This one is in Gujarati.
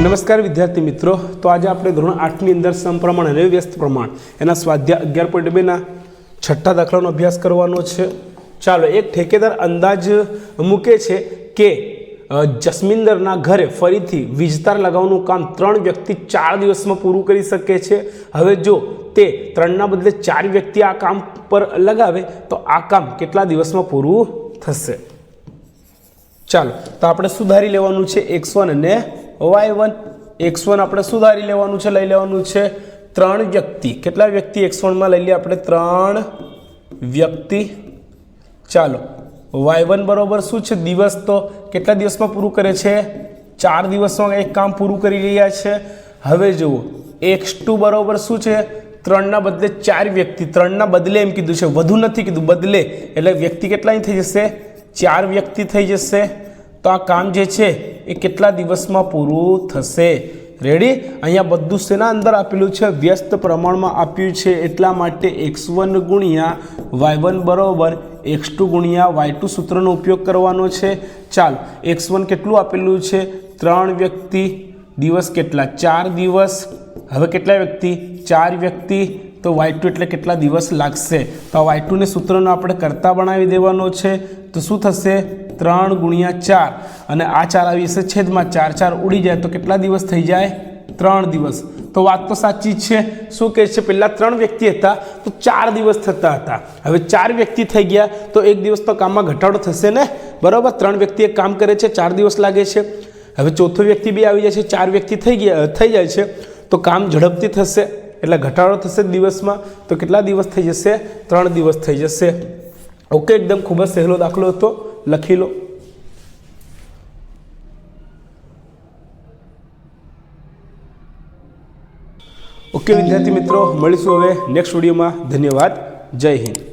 नमस्कार विद्यार्थी मित्रों, तो आज આપણે ધોરણ 8 ની અંદર સમપ્રમાણ અને વ્યસ્ત પ્રમાણ એના સ્વાધ્યાય 11.2 ના છઠ્ઠા દાખલાનો અભ્યાસ કરવાનો છે। ચાલો, એક ઠેકેદાર અંદાજ મૂકે છે કે જસમિંદરના ઘરે ફરીથી વીજતાર લગાવવાનું કામ 3 વ્યક્તિ 4 દિવસમાં પૂરું કરી શકે છે। હવે જો તે 3 ના બદલે 4 વ્યક્તિ આ કામ પર લગાવે તો આ કામ કેટલા દિવસમાં પૂરું થશે? ચાલો, તો આપણે સુધારી લેવાનું છે x1 અને y1। x1 આપણે સુધારી લેવાનું છે, લઈ લેવાનું છે 3 વ્યક્તિ। કેટલા વ્યક્તિ x1 માં લઈ લે આપણે? 3 વ્યક્તિ। ચાલો, y1 બરોબર શું છે? દિવસ। તો કેટલા દિવસમાં પૂરું કરે છે? 4 દિવસમાં એક કામ પૂરું કરી રહ્યા છે। હવે જુઓ, x2 બરોબર શું છે? 3 ના બદલે 4 વ્યક્તિ। 3 ના બદલે એમ કીધું છે, વધુ નથી કીધું, બદલે એટલે વ્યક્તિ કેટલા થઈ જશે? 4 વ્યક્તિ થઈ જશે। તો આ કામ જે છે એ કેટલા દિવસમાં પૂરું થશે? રેડી? અહીંયા બધું શેના અંદર આપેલું છે? વ્યસ્ત પ્રમાણમાં આપ્યું છે, એટલા માટે x1 ગુણ્યા y1 બરોબર x2 ગુણ્યા y2 સૂત્રનો ઉપયોગ કરવાનો છે। ચાલો, x1 કેટલું આપેલું છે? 3 વ્યક્તિ, દિવસ કેટલા? 4 દિવસ। હવે કેટલા વ્યક્તિ? 4 વ્યક્તિ। તો y2 એટલે કેટલા દિવસ લાગશે? તો y2 ને સૂત્રનો આપણે કરતા બનાવી દેવાનો છે। તો શું થશે? 3 ગુણ્યા 4 અને આ 4 આવી જશે છેદમાં, 4 4 ઉડી જાય તો કેટલા દિવસ થઈ જાય? 3 દિવસ। તો વાત તો સાચી છે। શું કહે છે? પહેલા 3 વ્યક્તિ હતા તો 4 દિવસ થતા હતા, હવે 4 વ્યક્તિ થઈ ગયા તો એક દિવસ તો કામમાં ઘટાડો થશે ને, બરાબર? 3 વ્યક્તિ એક કામ કરે છે, 4 દિવસ લાગે છે। હવે ચોથો વ્યક્તિ બી આવી જાય છે, 4 વ્યક્તિ થઈ જાય છે તો કામ ઝડપથી થશે, એટલે ઘટાડો થશે દિવસમાં। તો કેટલા દિવસ થઈ જશે? 3 દિવસ થઈ જશે। ઓકે, એકદમ ખૂબ જ સહેલો દાખલો હતો, લખી લો। ઓકે વિદ્યાર્થી મિત્રો, મળીશું હવે નેક્સ્ટ વિડીયોમાં। ધન્યવાદ, જય હિન્દ।